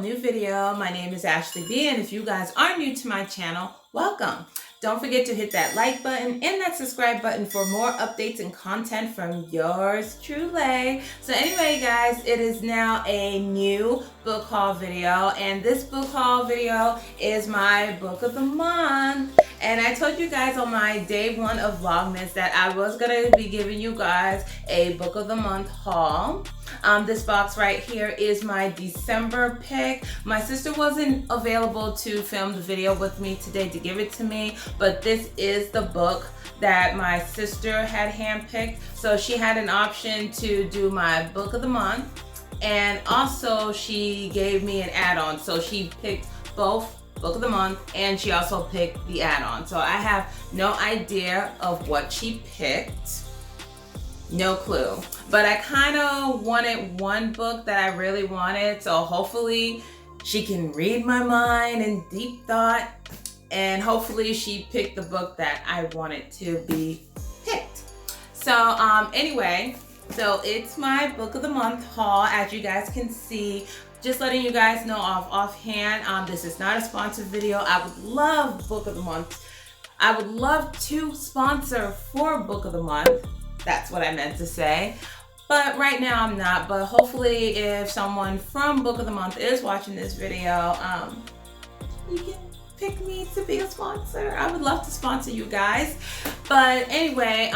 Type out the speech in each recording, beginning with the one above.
new video. My name is Ashley B, and if you guys are new to my channel, welcome. Don't forget to hit that like button and that subscribe button for more updates and content from yours truly. So anyway, guys, it is now a new book haul video, and this book haul video is my book of the month. And I told you guys on my day one of Vlogmas that I was going to be giving you guys a book of the month haul. This box right here is my December pick. My sister wasn't available to film the video with me today to give it to me, but this is the book that my sister had handpicked. So she had an option to do my book of the month, and also she gave me an add-on. So she picked both book of the month, and she also picked the add-on. So I have no idea of what she picked. No clue. But I kind of wanted one book that I really wanted, so hopefully she can read my mind and deep thought, and hopefully she picked the book that I wanted to be picked. So anyway, so it's my book of the month haul. As you guys can see, just letting you guys know offhand, this is not a sponsored video. I would love book of the month. I would love to sponsor for book of the month. That's what I meant to say. But right now I'm not. But hopefully if someone from book of the month is watching this video, you can pick me to be a sponsor. I would love to sponsor you guys. But anyway,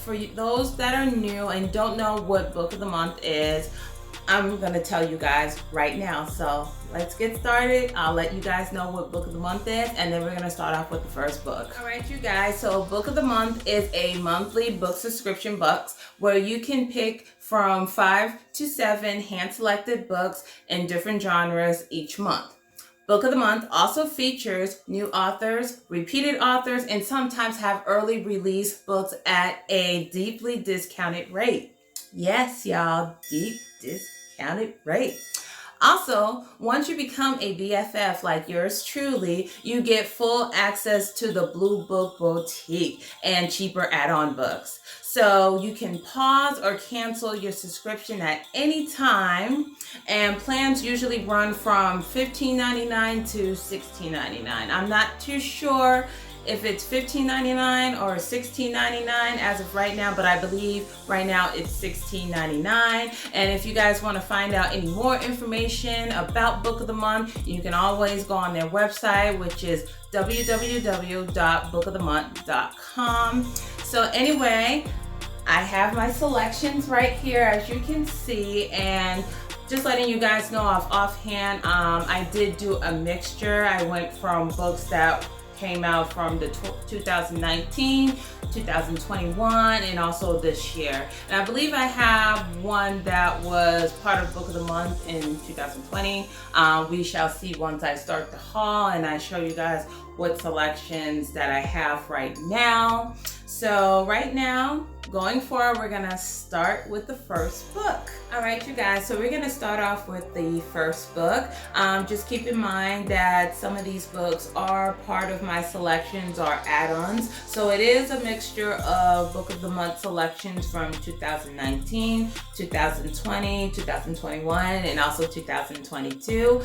for those that are new and don't know what book of the month is, I'm gonna tell you guys right now. So let's get started. I'll let you guys know what book of the month is, and then we're gonna start off with the first book. All right, you guys, so book of the month is a monthly book subscription box where you can pick from 5 to 7 hand-selected books in different genres each month. Book of the month also features new authors, repeated authors, and sometimes have early release books at a deeply discounted rate. Yes, y'all, deep discounted rate. Also, once you become a BFF like yours truly, you get full access to the Blue Book Boutique and cheaper add-on books. So you can pause or cancel your subscription at any time, and plans usually run from $15.99 to $16.99. I'm not too sure if it's $15.99 or $16.99 as of right now, but I believe right now it's $16.99. And if you guys want to find out any more information about Book of the Month, you can always go on their website, which is www.bookofthemonth.com. So anyway, I have my selections right here, as you can see, and just letting you guys know offhand, I did do a mixture. I went from books that came out from the 2019, 2021, and also this year. And I believe I have one that was part of Book of the Month in 2020. We shall see once I start the haul and I show you guys what selections that I have right now. So right now, going forward, we're gonna start with the first book. All right, you guys, so we're gonna start off with the first book. Just keep in mind that some of these books are part of my selections or add-ons. So it is a mixture of Book of the Month selections from 2019, 2020, 2021, and also 2022.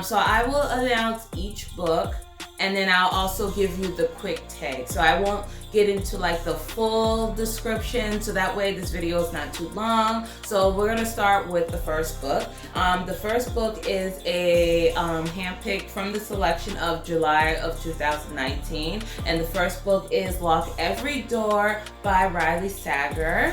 So I will announce each book, and then I'll also give you the quick take. So I won't get into like the full description, so that way this video is not too long. So we're gonna start with the first book. The first book is a handpicked from the selection of July of 2019. And the first book is Lock Every Door by Riley Sager.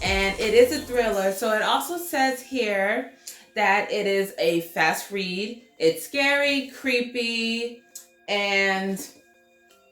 And it is a thriller. So it also says here that it is a fast read. It's scary, creepy, and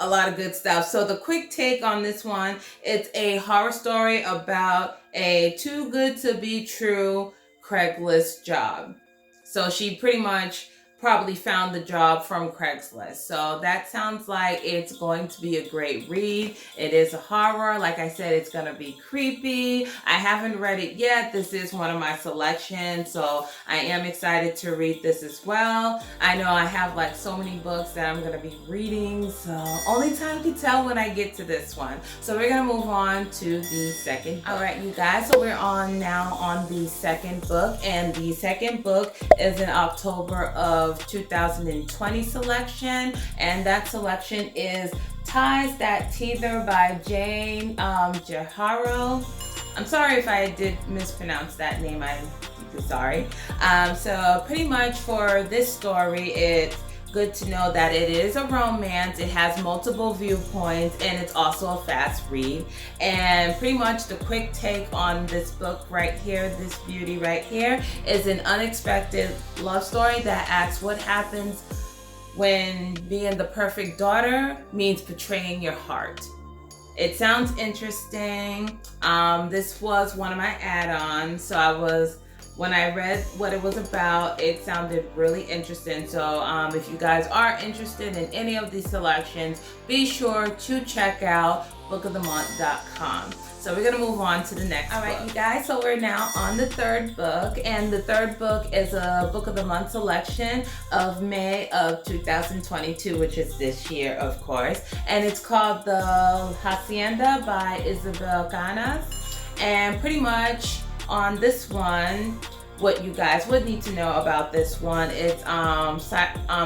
a lot of good stuff. So the quick take on this one, it's a horror story about a too good to be true Craigslist job. So she pretty much probably found the job from Craigslist. So that sounds like it's going to be a great read. It is a horror. Like I said, it's going to be creepy. I haven't read it yet. This is one of my selections, so I am excited to read this as well. I know I have like so many books that I'm going to be reading, so only time can tell when I get to this one. So we're going to move on to the second book. All right, you guys, so we're now on the second book, and the second book is an October of 2020 selection, and that selection is Ties That Tether by Jane Igharo. I'm sorry if I did mispronounce that name. I'm deeply sorry. So pretty much for this story, it's good to know that it is a romance. It has multiple viewpoints, and it's also a fast read. And pretty much the quick take on this book right here, this beauty right here, is an unexpected love story that asks what happens when being the perfect daughter means betraying your heart. It sounds interesting. This was one of my add-ons, so when I read what it was about, it sounded really interesting. So if you guys are interested in any of these selections, be sure to check out bookofthemonth.com. So we're gonna move on to the next book. All right, you guys, so we're now on the third book, and the third book is a Book of the Month selection of May of 2022, which is this year, of course. And it's called The Hacienda by Isabel Canas. And pretty much on this one, what you guys would need to know about this one, it's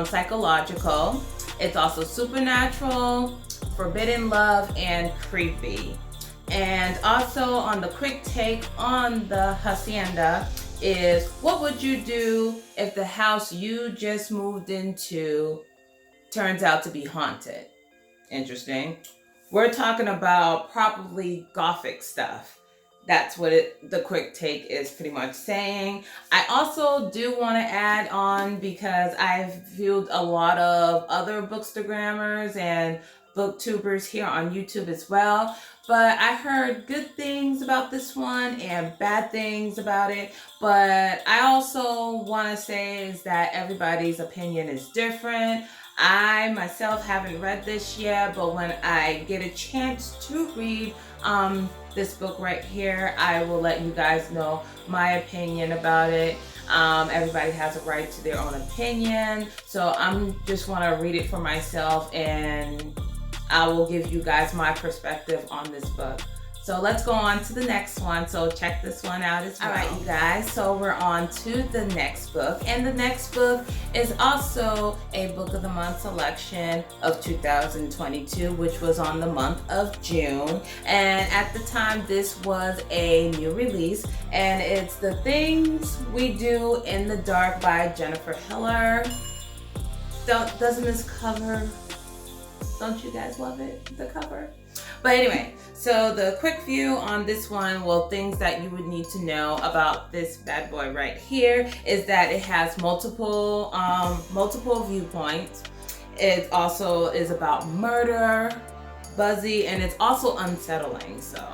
psychological. It's also supernatural, forbidden love, and creepy. And also on the quick take on the Hacienda is, what would you do if the house you just moved into turns out to be haunted? Interesting. We're talking about probably gothic stuff. That's what the quick take is pretty much saying. I also do want to add on, because I've viewed a lot of other bookstagrammers and booktubers here on YouTube as well, but I heard good things about this one and bad things about it. But I also want to say is that everybody's opinion is different. I myself haven't read this yet, but when I get a chance to read this book right here, I will let you guys know my opinion about it. Everybody has a right to their own opinion, so I'm just want to read it for myself, and I will give you guys my perspective on this book. So let's go on to the next one. So check this one out as well. All right, you guys. So we're on to the next book. And the next book is also a Book of the Month selection of 2022, which was on the month of June. And at the time, this was a new release. And it's The Things We Do in the Dark by Jennifer Hiller. Doesn't this cover... Don't you guys love it, the cover? But anyway, so the quick view on this one, well, things that you would need to know about this bad boy right here is that it has multiple viewpoints. It also is about murder, buzzy, and it's also unsettling. So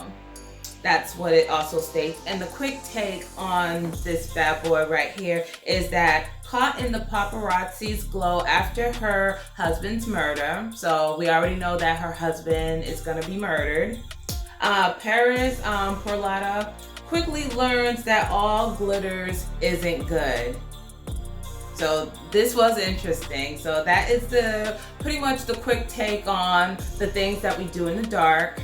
that's what it also states. And the quick take on this bad boy right here is that caught in the paparazzi's glow after her husband's murder. So we already know that her husband is gonna be murdered. Paris Porlata quickly learns that all glitters isn't good. So this was interesting. So that is pretty much the quick take on The Things That We Do in the Dark.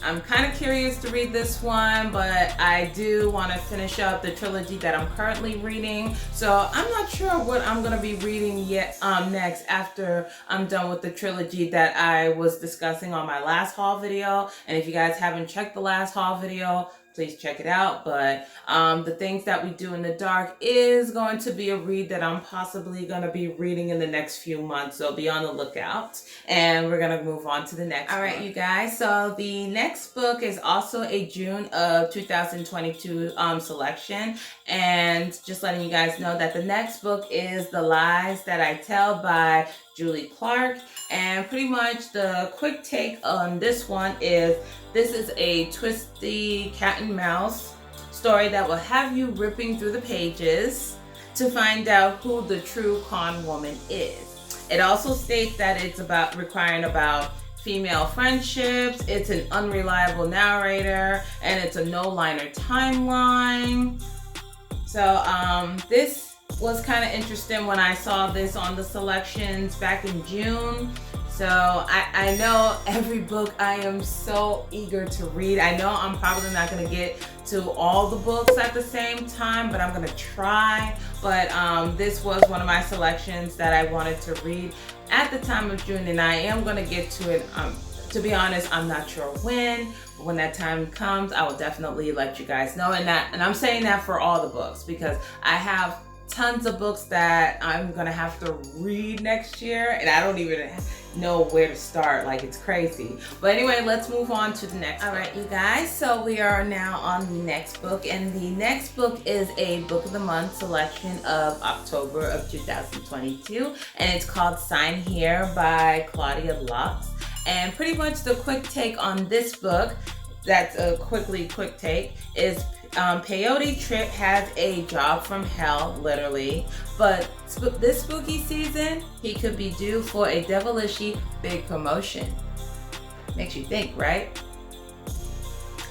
I'm kind of curious to read this one, but I do want to finish up the trilogy that I'm currently reading. So I'm not sure what I'm going to be reading yet next after I'm done with the trilogy that I was discussing on my last haul video. And if you guys haven't checked the last haul video, please check it out. But The Things That We Do in the Dark is going to be a read that I'm possibly going to be reading in the next few months. So be on the lookout. And we're going to move on to the next one. All right, you guys. So the next book is also a June of 2022 selection. And just letting you guys know that the next book is The Lies That I Tell by Julie Clark. And pretty much the quick take on this one is, this is a twisty cat and mouse story that will have you ripping through the pages to find out who the true con woman is. It also states that it's about female friendships, it's an unreliable narrator, and it's a no-liner timeline. So this was kind of interesting when I saw this on the selections back in June. So I know every book I am so eager to read. I know I'm probably not going to get to all the books at the same time, but I'm going to try. But this was one of my selections that I wanted to read at the time of June, and I am going to get to it. To be honest, I'm not sure when, but when that time comes, I will definitely let you guys know. And I'm saying that for all the books, because I have tons of books that I'm gonna have to read next year, and I don't even know where to start. Like, it's crazy. But anyway, let's move on to the next book. All right, you guys, so we are now on the next book, and the next book is a book of the month selection of October of 2022, and it's called Sign Here by Claudia. And pretty much the quick take on this book, that's a quick take, is Peyote Trip has a job from hell, literally, but this spooky season, he could be due for a devilishy big promotion. Makes you think, right?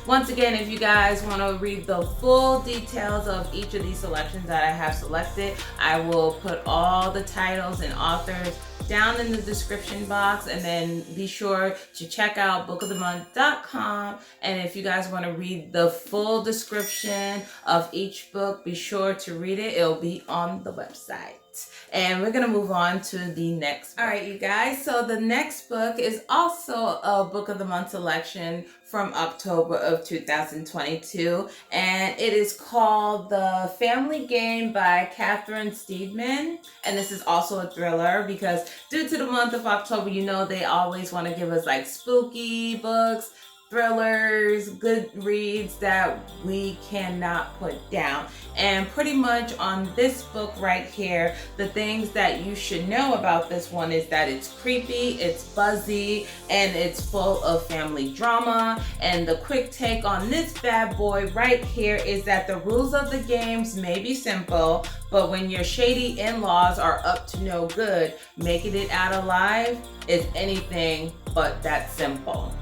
Once again, if you guys want to read the full details of each of these selections that I have selected, I will put all the titles and authors down in the description box, and then be sure to check out bookofthemonth.com. and if you guys want to read the full description of each book, be sure to read it. It'll be on the website. And we're gonna move on to the next book. All right, you guys, so the next book is also a book of the month selection from October of 2022, and it is called The Family Game by Steadman. And this is also a thriller, because due to the month of October, you know, they always want to give us like spooky books, thrillers, good reads that we cannot put down. And pretty much on this book right here, the things that you should know about this one is that it's creepy, it's buzzy, and it's full of family drama. And the quick take on this bad boy right here is that the rules of the games may be simple, but when your shady in-laws are up to no good, making it out alive is anything but that simple.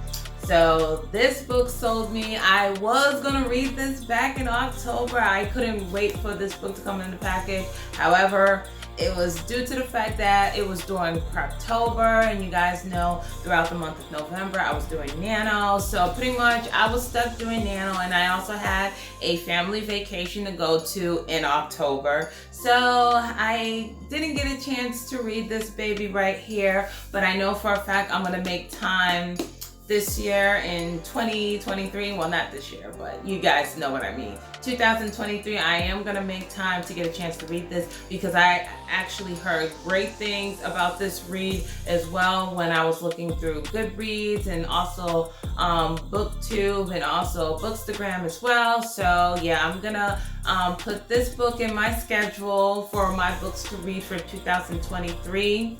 So this book sold me. I was gonna read this back in October. I couldn't wait for this book to come in the package. However, it was due to the fact that it was during Preptober, and you guys know throughout the month of November I was doing Nano. So pretty much I was stuck doing Nano, and I also had a family vacation to go to in October. So I didn't get a chance to read this baby right here, but I know for a fact I'm gonna make time this year in 2023. Well, not this year, but you guys know what I mean. 2023, I am gonna make time to get a chance to read this, because I actually heard great things about this read as well when I was looking through Goodreads, and also BookTube, and also Bookstagram as well. So yeah, I'm gonna put this book in my schedule for my books to read for 2023.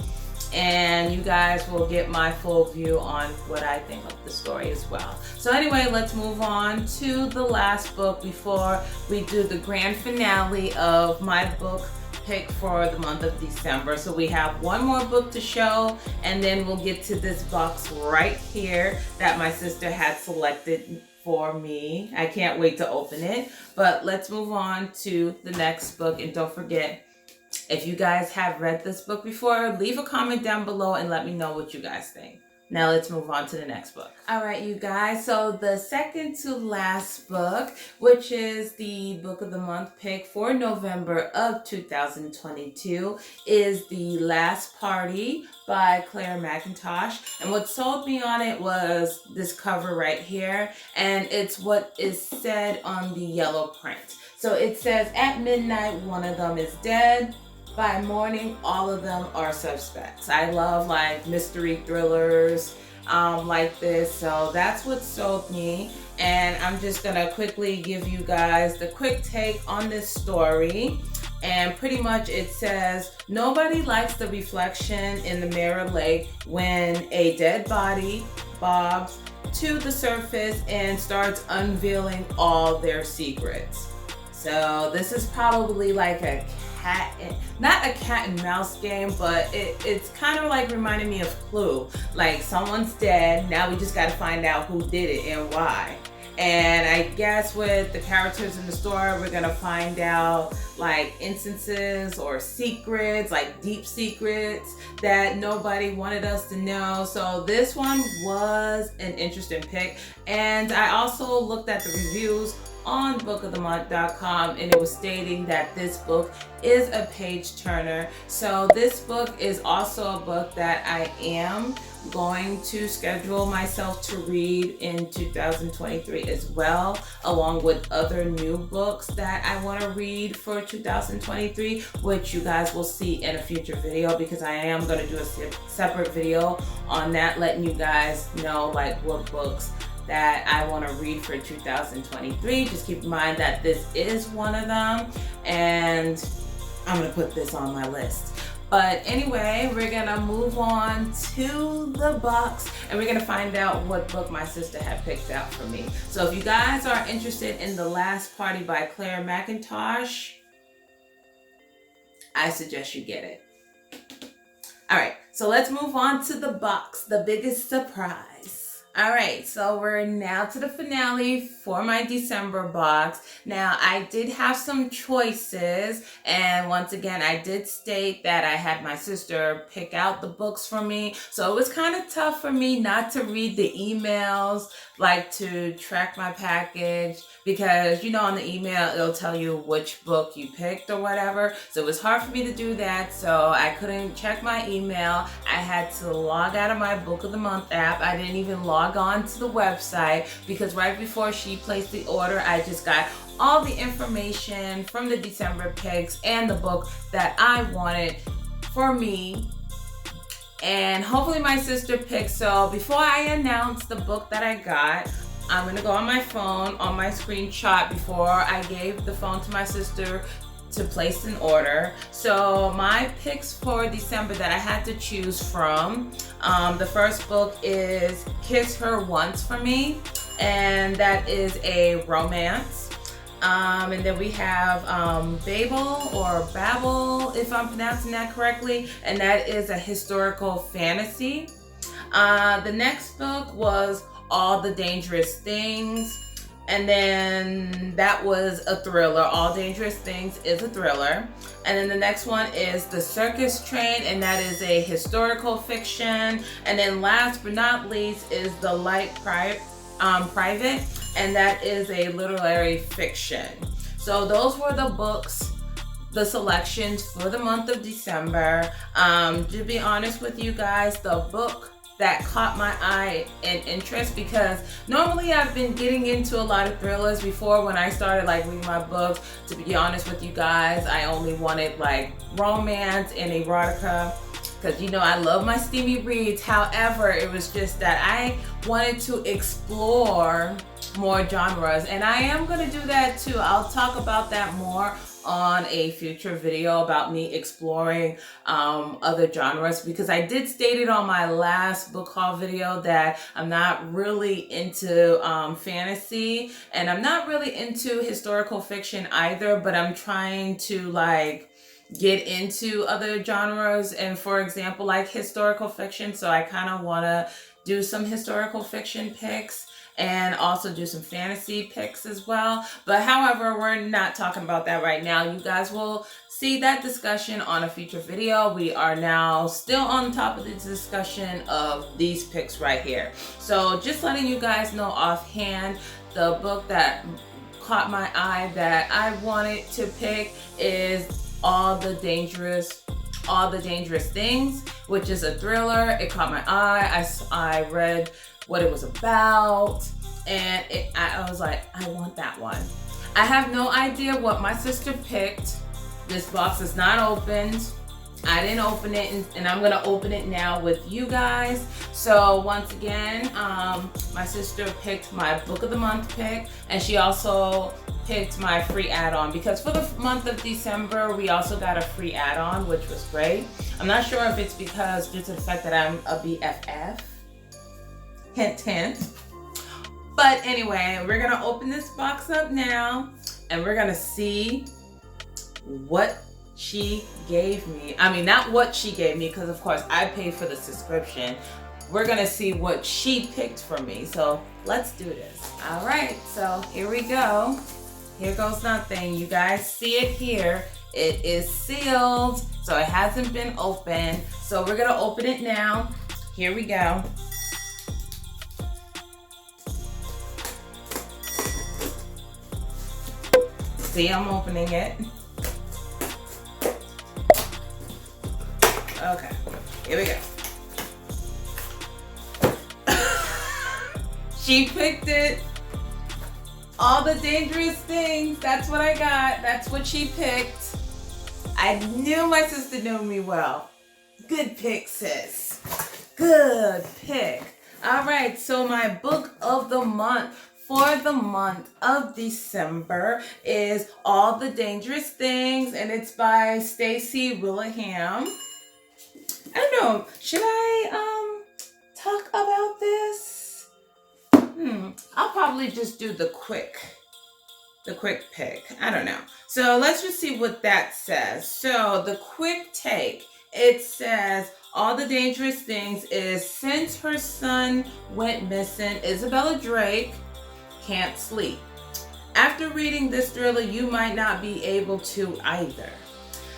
And you guys will get my full view on what I think of the story as well. So anyway, let's move on to the last book before we do the grand finale of my book pick for the month of December. So we have one more book to show, and then we'll get to this box right here that my sister had selected for me. I can't wait to open it. But let's move on to the next book, and don't forget, if you guys have read this book before, leave a comment down below and let me know what you guys think. Now let's move on to the next book. All right, you guys. So the second to last book, which is the book of the month pick for November of 2022, is The Last Party by Clare Mackintosh. And what sold me on it was this cover right here. And it's what is said on the yellow print. So it says, at midnight, one of them is dead. By morning, all of them are suspects. I love like mystery thrillers like this. So that's what sold me. And I'm just gonna quickly give you guys the quick take on this story. And pretty much it says, nobody likes the reflection in the mirror lake when a dead body bobs to the surface and starts unveiling all their secrets. So this is probably like a not a cat and mouse game, but it's kind of like reminding me of Clue. Like someone's dead, now we just got to find out who did it and why. And I guess with the characters in the story, we're gonna find out like instances or secrets, like deep secrets that nobody wanted us to know. So this one was an interesting pick. And I also looked at the reviews on bookofthemonth.com, and it was stating that this book is a page turner. So this book is also a book that I am going to schedule myself to read in 2023 as well, along with other new books that I want to read for 2023, which you guys will see in a future video, because I am going to do a separate video on that, letting you guys know like what books that I want to read for 2023. Just keep in mind that this is one of them, and I'm going to put this on my list. But anyway, we're gonna move on to the box, and we're gonna find out what book my sister had picked out for me. So if you guys are interested in The Last Party by Clare Mackintosh, I suggest you get it. All right, so let's move on to the box, the biggest surprise. All right, so we're now to the finale for my December box. Now, I did have some choices, and once again, I did state that I had my sister pick out the books for me. So it was kind of tough for me not to read the emails, like to track my package, because you know on the email it'll tell you which book you picked or whatever. So it was hard for me to do that, so I couldn't check my email. I had to log out of my Book of the Month app. I didn't even log on to the website, because right before she placed the order, I just got all the information from the December picks and the book that I wanted for me. And hopefully my sister picked. So before I announce the book that I got, I'm going to go on my phone, on my screenshot before I gave the phone to my sister to place an order. So my picks for December that I had to choose from, the first book is Kiss Her Once for me, and that is a romance. And then we have Babel or Babel, if I'm pronouncing that correctly, and that is a historical fantasy. The next book was All the Dangerous Things, and then that was a thriller. All Dangerous Things is a thriller. And then the next one is The Circus Train, and that is a historical fiction. And then last but not least is The Light Private, and that is a literary fiction. So those were the books, the selections for the month of December. To be honest with you guys, the book that caught my eye and interest, because normally I've been getting into a lot of thrillers before. When I started like reading my books, to be honest with you guys, I only wanted like romance and erotica, because you know I love my steamy reads. However, it was just that I wanted to explore more genres, and I am going to do that too. I'll talk about that more on a future video about me exploring other genres, because I did state it on my last book haul video that I'm not really into fantasy, and I'm not really into historical fiction either, but I'm trying to like get into other genres, and for example like historical fiction. So I kind of want to do some historical fiction picks and also do some fantasy picks as well. But however, we're not talking about that right now. You guys will see that discussion on a future video. We are now still on top of the discussion of these picks right here. So just letting you guys know offhand, the book that caught my eye that I wanted to pick is All the Dangerous Things, which is a thriller. It caught my eye. I read what it was about, and I was like, I want that one. I have no idea what my sister picked. This box is not opened. I didn't open it, and I'm gonna open it now with you guys. So once again, my sister picked my Book of the Month pick, and she also picked my free add-on, because for the month of December we also got a free add-on, which was great. I'm not sure if it's because due to the fact that I'm a BFF, hint hint. But anyway, we're gonna open this box up now, and we're gonna see what she gave me. I mean, not what she gave me, because of course I paid for the subscription. We're gonna see what she picked for me. So let's do this. All right, so here we go. Here goes nothing. You guys see it here. It is sealed, so it hasn't been opened. So we're gonna open it now. Here we go. See, I'm opening it. Okay, here we go. She picked it. All the dangerous things. That's what I got. That's what she picked. I knew my sister knew me well. Good pick, sis. Good pick. All right, so my book of the month for the month of December is All the Dangerous Things, and it's by Stacy Willingham. I don't know. Should I talk about this? I'll probably just do the quick pick. I don't know. So let's just see what that says. So the quick take, it says All the Dangerous Things is since her son went missing, Isabella Drake can't sleep. After reading this thriller, you might not be able to either.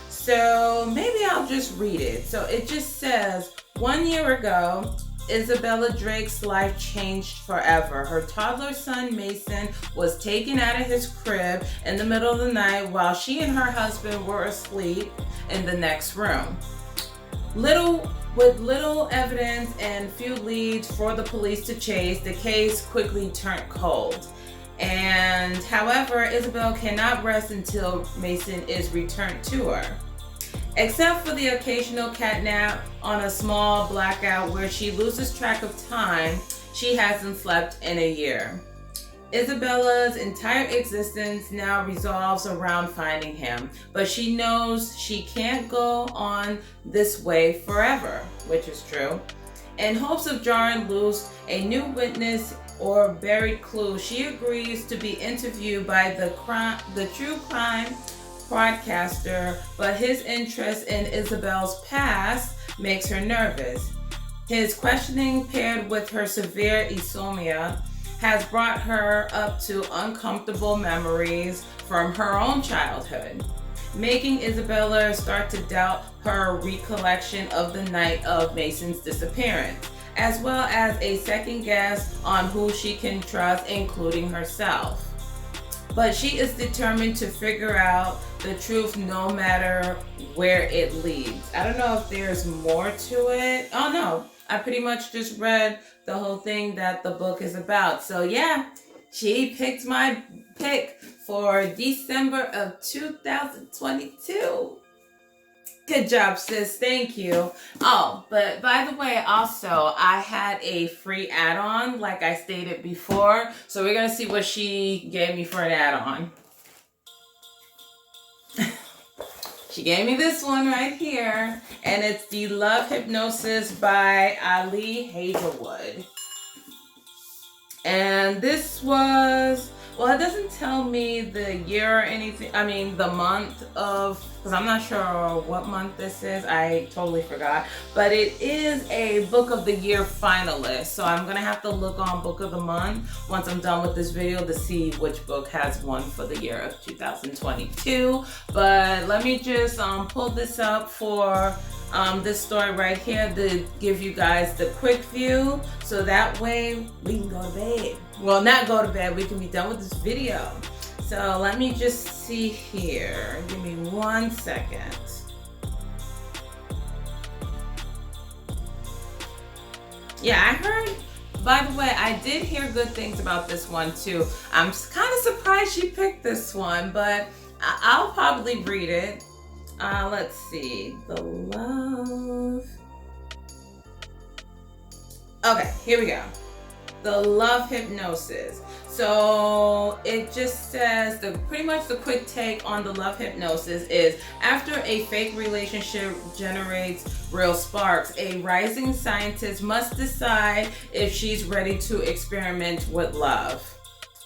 So maybe I'll just read it. So it just says, 1 year ago, Isabella Drake's life changed forever. Her toddler son, Mason, was taken out of his crib in the middle of the night while she and her husband were asleep in the next room. With little evidence and few leads for the police to chase, the case quickly turned cold. And however, Isabel cannot rest until Mason is returned to her. Except for the occasional catnap on a small blackout where she loses track of time, she hasn't slept in a year. Isabella's entire existence now revolves around finding him, but she knows she can't go on this way forever, which is true. In hopes of jarring loose a new witness or buried clue, she agrees to be interviewed by the true crime broadcaster, but his interest in Isabel's past makes her nervous. His questioning, paired with her severe insomnia, has brought her up to uncomfortable memories from her own childhood, making Isabella start to doubt her recollection of the night of Mason's disappearance, as well as a second guess on who she can trust, including herself. But she is determined to figure out the truth no matter where it leads. I don't know if there's more to it. Oh no, I pretty much just read the whole thing that the book is about. So yeah, she picked my pick for December of 2022. Good job, sis. Thank you. Oh, but by the way, also, I had a free add-on, like I stated before. So we're going to see what she gave me for an add-on. She gave me this one right here, and it's the Love Hypnosis by Ali Hazelwood. And this was, well, it doesn't tell me the year or anything. I mean, the month of, because I'm not sure what month this is. I totally forgot. But it is a Book of the Year finalist. So I'm going to have to look on Book of the Month once I'm done with this video to see which book has won for the year of 2022. But let me just pull this up for this story right here to give you guys the quick view, so that way we can go to bed. Well, not go to bed, we can be done with this video. So let me just see here. Give me 1 second. Yeah, I heard, by the way, I did hear good things about this one too. I'm kind of surprised she picked this one, but I'll probably read it. Let's see. The Love. Okay, here we go. The Love Hypnosis. So it just says pretty much the quick take on the Love Hypnosis is, after a fake relationship generates real sparks, a rising scientist must decide if she's ready to experiment with love.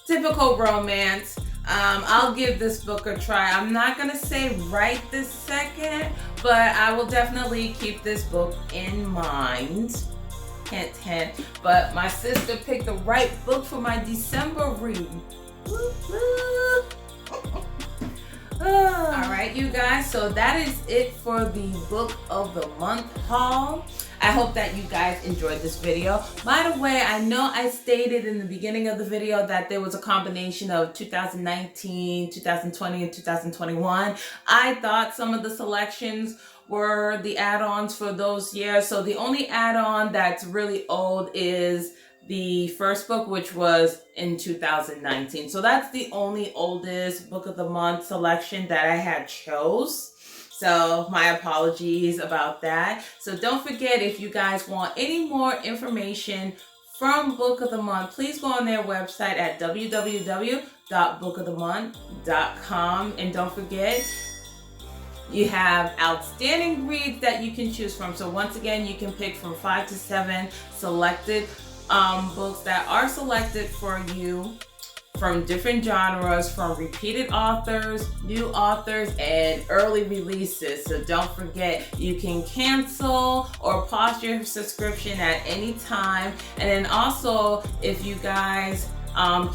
Typical romance. I'll give this book a try. I'm not gonna say right this second, but I will definitely keep this book in mind. Hint, hint. But my sister picked the right book for my December read. Alright, you guys, so that is it for the book of the month haul. I hope that you guys enjoyed this video. By the way, I know I stated in the beginning of the video that there was a combination of 2019, 2020, and 2021. I thought some of the selections were the add-ons for those years. So the only add-on that's really old is the first book, which was in 2019. So that's the only oldest book of the month selection that I had chose. So my apologies about that. So don't forget, if you guys want any more information from Book of the Month, please go on their website at www.bookofthemonth.com. And don't forget, you have outstanding reads that you can choose from. So once again, you can pick from 5 to 7 selected books that are selected for you from different genres, from repeated authors, new authors, and early releases. So don't forget, you can cancel or pause your subscription at any time. And then also, if you guys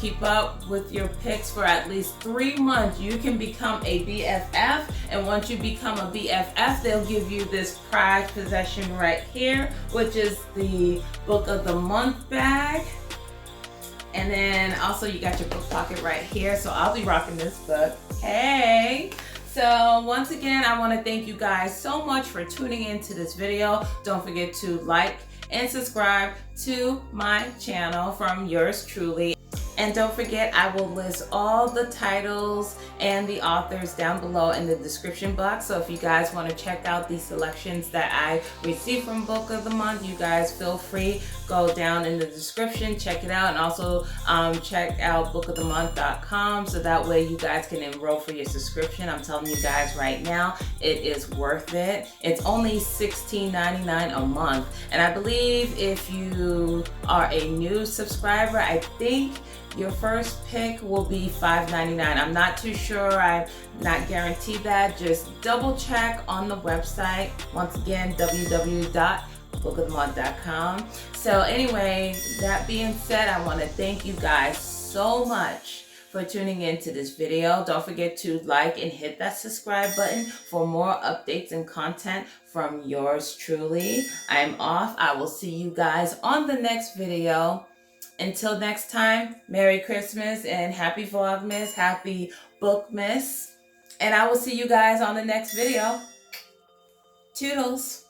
keep up with your picks for at least 3 months, you can become a BFF. And once you become a BFF, they'll give you this prized possession right here, which is the Book of the Month bag. And then also you got your book pocket right here. So I'll be rocking this book. Hey! So once again, I want to thank you guys so much for tuning into this video. Don't forget to like and subscribe to my channel from yours truly. And don't forget, I will list all the titles and the authors down below in the description box. So if you guys want to check out the selections that I received from Book of the Month, you guys feel free, go down in the description, check it out. And also check out bookofthemonth.com, so that way you guys can enroll for your subscription. I'm telling you guys right now, it is worth it. It's only $16.99 a month. And I believe if you are a new subscriber, I think your first pick will be $5.99. I'm not too sure. I'm not guaranteed that. Just double check on the website. Once again, www.bookofthemonth.com. So anyway, that being said, I want to thank you guys so much for tuning into this video. Don't forget to like and hit that subscribe button for more updates and content from yours truly. I'm off. I will see you guys on the next video. Until next time, Merry Christmas and Happy Vlogmas, Happy Bookmas. And I will see you guys on the next video. Toodles.